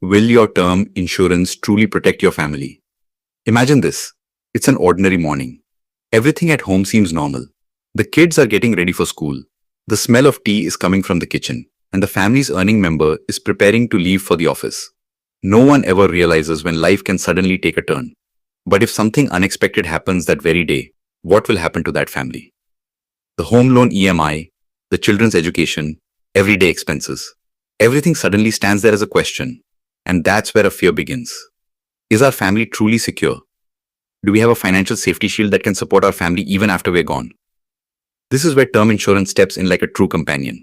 Will your term insurance truly protect your family? Imagine this. It's an ordinary morning. Everything at home seems normal. The kids are getting ready for school. The smell of tea is coming from the kitchen, and the family's earning member is preparing to leave for the office. No one ever realizes when life can suddenly take a turn. But if something unexpected happens that very day, what will happen to that family? The home loan EMI, the children's education, everyday expenses. Everything suddenly stands there as a question. And that's where a fear begins. Is our family truly secure? Do we have a financial safety shield that can support our family even after we're gone? This is where term insurance steps in like a true companion.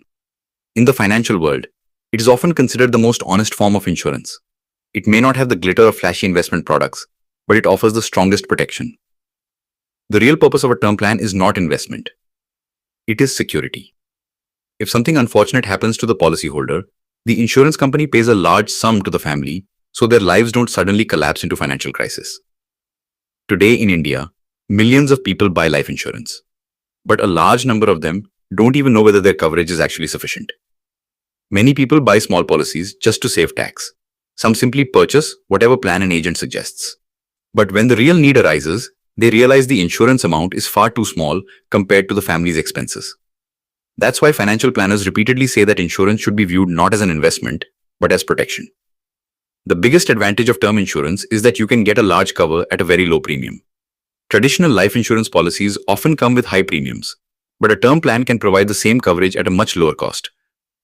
In the financial world, it is often considered the most honest form of insurance. It may not have the glitter of flashy investment products, but it offers the strongest protection. The real purpose of a term plan is not investment. It is security. If something unfortunate happens to the policyholder, the insurance company pays a large sum to the family so their lives don't suddenly collapse into financial crisis. Today in India, millions of people buy life insurance, but a large number of them don't even know whether their coverage is actually sufficient. Many people buy small policies just to save tax. Some simply purchase whatever plan an agent suggests. But when the real need arises, they realize the insurance amount is far too small compared to the family's expenses. That's why financial planners repeatedly say that insurance should be viewed not as an investment, but as protection. The biggest advantage of term insurance is that you can get a large cover at a very low premium. Traditional life insurance policies often come with high premiums, but a term plan can provide the same coverage at a much lower cost.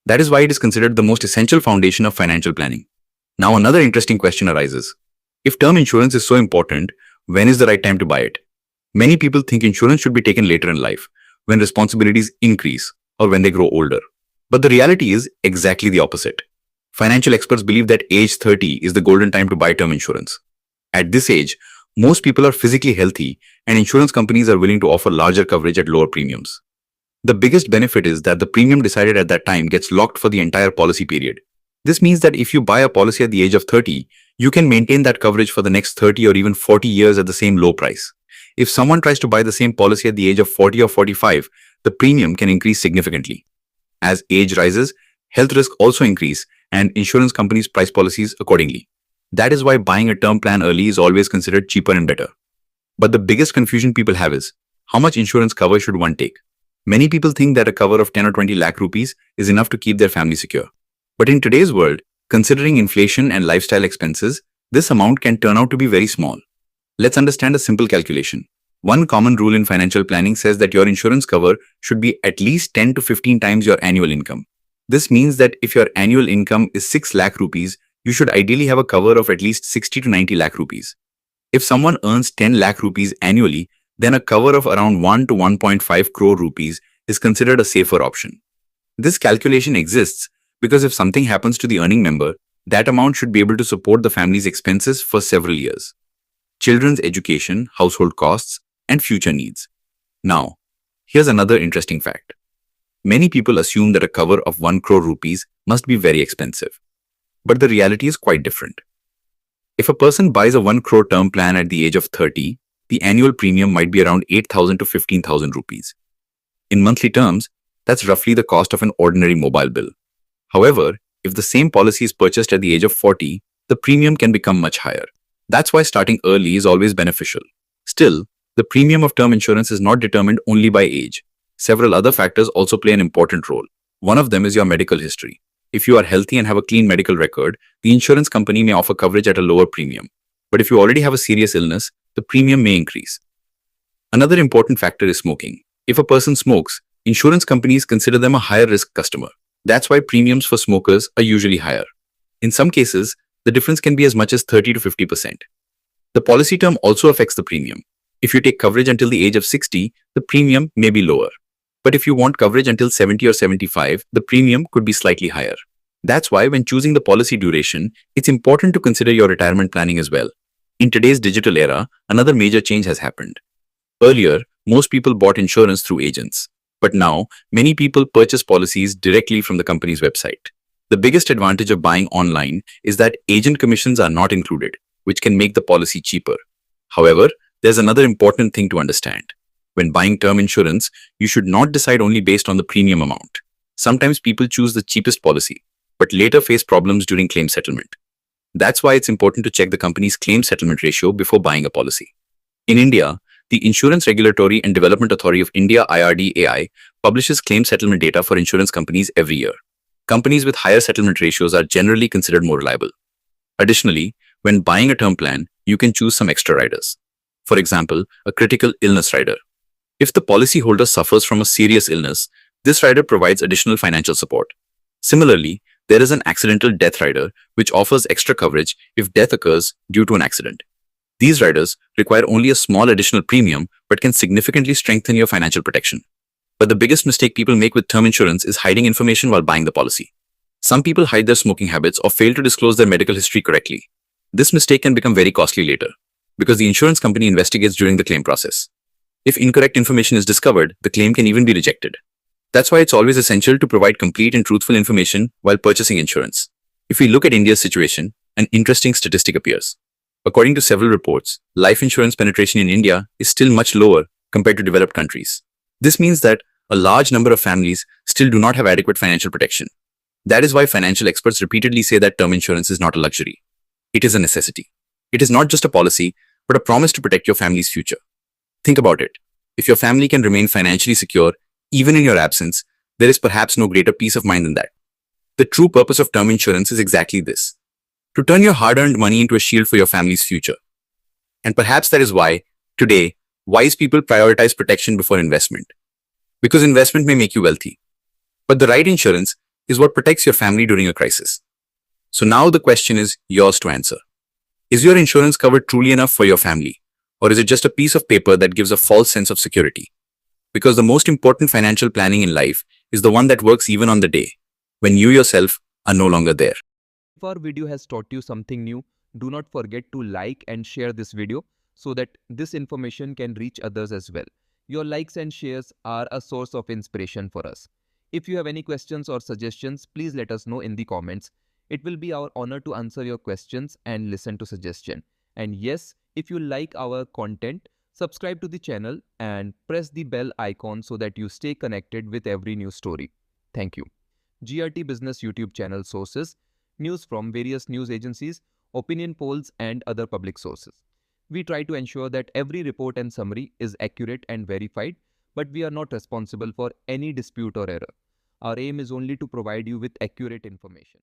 That is why it is considered the most essential foundation of financial planning. Now another interesting question arises. If term insurance is so important, when is the right time to buy it? Many people think insurance should be taken later in life, when responsibilities increase or when they grow older. But the reality is exactly the opposite. Financial experts believe that age 30 is the golden time to buy term insurance. At this age, most people are physically healthy and insurance companies are willing to offer larger coverage at lower premiums. The biggest benefit is that the premium decided at that time gets locked for the entire policy period. This means that if you buy a policy at the age of 30, you can maintain that coverage for the next 30 or even 40 years at the same low price. If someone tries to buy the same policy at the age of 40 or 45, the premium can increase significantly. As age rises, health risks also increase and insurance companies price policies accordingly. That is why buying a term plan early is always considered cheaper and better. But the biggest confusion people have is, how much insurance cover should one take? Many people think that a cover of 10 or 20 lakh rupees is enough to keep their family secure. But in today's world, considering inflation and lifestyle expenses, this amount can turn out to be very small. Let's understand a simple calculation. One common rule in financial planning says that your insurance cover should be at least 10 to 15 times your annual income. This means that if your annual income is 6 lakh rupees, you should ideally have a cover of at least 60 to 90 lakh rupees. If someone earns 10 lakh rupees annually, then a cover of around 1 to 1.5 crore rupees is considered a safer option. This calculation exists because if something happens to the earning member, that amount should be able to support the family's expenses for several years. Children's education, household costs, and future needs. Now, here's another interesting fact. Many people assume that a cover of 1 crore rupees must be very expensive. But the reality is quite different. If a person buys a 1 crore term plan at the age of 30, the annual premium might be around 8,000 to 15,000 rupees. In monthly terms, that's roughly the cost of an ordinary mobile bill. However, if the same policy is purchased at the age of 40, the premium can become much higher. That's why starting early is always beneficial. Still, the premium of term insurance is not determined only by age. Several other factors also play an important role. One of them is your medical history. If you are healthy and have a clean medical record, the insurance company may offer coverage at a lower premium. But if you already have a serious illness, the premium may increase. Another important factor is smoking. If a person smokes, insurance companies consider them a higher risk customer. That's why premiums for smokers are usually higher. In some cases, the difference can be as much as 30 to 50%. The policy term also affects the premium. If you take coverage until the age of 60, the premium may be lower. But if you want coverage until 70 or 75, the premium could be slightly higher. That's why when choosing the policy duration, it's important to consider your retirement planning as well. In today's digital era, another major change has happened. Earlier, most people bought insurance through agents. But now, many people purchase policies directly from the company's website. The biggest advantage of buying online is that agent commissions are not included, which can make the policy cheaper. However, there's another important thing to understand. When buying term insurance, you should not decide only based on the premium amount. Sometimes people choose the cheapest policy, but later face problems during claim settlement. That's why it's important to check the company's claim settlement ratio before buying a policy. In India, the Insurance Regulatory and Development Authority of India (IRDAI) publishes claim settlement data for insurance companies every year. Companies with higher settlement ratios are generally considered more reliable. Additionally, when buying a term plan, you can choose some extra riders. For example, a critical illness rider. If the policyholder suffers from a serious illness, this rider provides additional financial support. Similarly, there is an accidental death rider which offers extra coverage if death occurs due to an accident. These riders require only a small additional premium but can significantly strengthen your financial protection. But the biggest mistake people make with term insurance is hiding information while buying the policy. Some people hide their smoking habits or fail to disclose their medical history correctly. This mistake can become very costly later because the insurance company investigates during the claim process. If incorrect information is discovered, the claim can even be rejected. That's why it's always essential to provide complete and truthful information while purchasing insurance. If we look at India's situation, an interesting statistic appears. According to several reports, life insurance penetration in India is still much lower compared to developed countries. This means that a large number of families still do not have adequate financial protection. That is why financial experts repeatedly say that term insurance is not a luxury. It is a necessity. It is not just a policy, but a promise to protect your family's future. Think about it. If your family can remain financially secure, even in your absence, there is perhaps no greater peace of mind than that. The true purpose of term insurance is exactly this: to turn your hard-earned money into a shield for your family's future. And perhaps that is why, today, wise people prioritize protection before investment. Because investment may make you wealthy, but the right insurance is what protects your family during a crisis. So now the question is yours to answer. Is your insurance cover truly enough for your family? Or is it just a piece of paper that gives a false sense of security? Because the most important financial planning in life is the one that works even on the day when you yourself are no longer there. If our video has taught you something new, do not forget to like and share this video so that this information can reach others as well. Your likes and shares are a source of inspiration for us. If you have any questions or suggestions, please let us know in the comments. It will be our honor to answer your questions and listen to suggestions. And yes, if you like our content, subscribe to the channel and press the bell icon so that you stay connected with every new story. Thank you. GRT Business YouTube channel sources: news from various news agencies, opinion polls, and other public sources. We try to ensure that every report and summary is accurate and verified, but we are not responsible for any dispute or error. Our aim is only to provide you with accurate information.